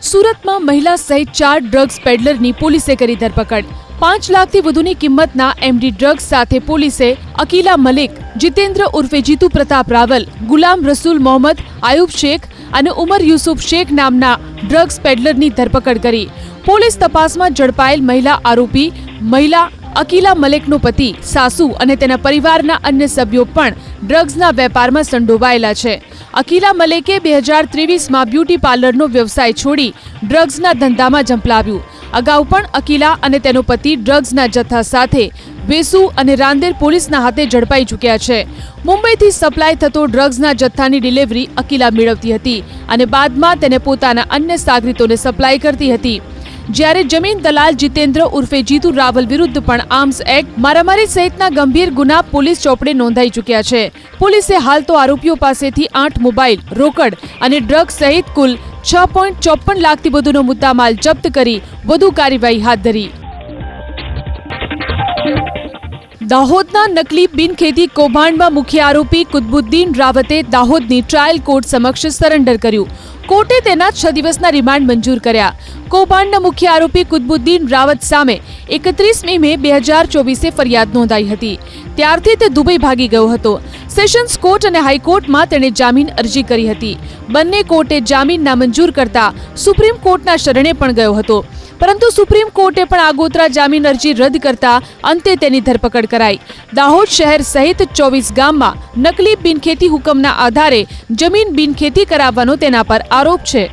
સુરતમાં મહિલા સહિત 4 ડ્રગ્સ પેડલરની પોલીસે કરી ધરપકડ। 5 લાખથી વધુની કિંમતના એમડી ડ્રગ્સ સાથે પોલીસે અકીલા મલિક, જીતેન્દ્ર ઉર્ફે જીતુ પ્રતાપ રાવલ, ગુલામ રસૂલ મોહમ્મદ આયુબ શેખ અને ઉમર યુસુફ શેખ નામના ડ્રગ્સ પેડલરની ધરપકડ કરી। પોલીસ તપાસમાં ઝડપાયેલ મહિલા આરોપી મહિલા અકીલા મલિકનો પતિ, સાસુ અને તેના પરિવારના અન્ય સભ્યો પણ ડ્રગ્સના વેપારમાં સંડોવાયેલા છે। અકીલા મલિકે 2023માં બ્યુટી પાર્લરનો વ્યવસાય છોડી ડ્રગ્સના ધંધામાં ઝંપલાવ્યું। અગાઉ પણ અકીલા અને તેનો પતિ ડ્રગ્સના જથ્થા સાથે વેસુ અને રાંદેર પોલીસના હાથે ઝડપાઈ ચૂક્યા છે। મુંબઈથી સપ્લાય થતો ડ્રગ્સના જથ્થાની ડિલિવરી અકીલા મેળવતી હતી અને બાદમાં તેને પોતાના અન્ય સાગરીતોને સપ્લાય કરતી હતી। જ્યારે જમીન દલાલ જીતેન્દ્ર ઉર્ફે જીતુ રાવલ વિરુદ્ધ પણ આર્મ્સ એક્ટ, મારામારી સહિતના ગંભીર ગુના પોલીસ ચોપડે નોંધાઈ ચૂક્યા છે। પોલીસે હાલ તો આરોપીઓ પાસેથી 8 મોબાઈલ, રોકડ અને ડ્રગ્સ સહિત કુલ 6.54 લાખથી વધુનો મુદ્દામાલ જપ્ત કરી વધુ કાર્યવાહી હાથ ધરી। દાહોદના નકલી બિનખેતી કૌભાંડમાં મુખ્ય આરોપી કુતબુદ્દીન રાવતે દાહોદની ટ્રાયલ કોર્ટ સમક્ષ સરેન્ડર કર્યું। કોર્ટે તેના 6 દિવસના રિમાન્ડ મંજૂર કર્યા। કૌભાંડના મુખ્ય આરોપી કુતબુદ્દીન રાવત સામે 31 મે 2024 ફરિયાદ નોંધાઈ હતી। ત્યારથી તે દુબઈ ભાગી ગયો હતો। સેશન્સ કોર્ટ અને હાઈકોર્ટમાં તેણે જામીન અરજી કરી હતી। બંને કોર્ટે જામીન નામંજૂર કરતા સુપ્રીમ કોર્ટના શરણે પણ ગયો હતો, પરંતુ સુપ્રીમ કોર્ટે પણ આગોતરા જામીન અરજી રદ કરતા અંતે તેની ધરપકડ કરાઈ। દાહોદ શહેર સહિત 24 ગામમાં નકલી બિનખેતી હુકમના આધારે જમીન બિનખેતી કરાવવાનો તેના પર આરોપ છે।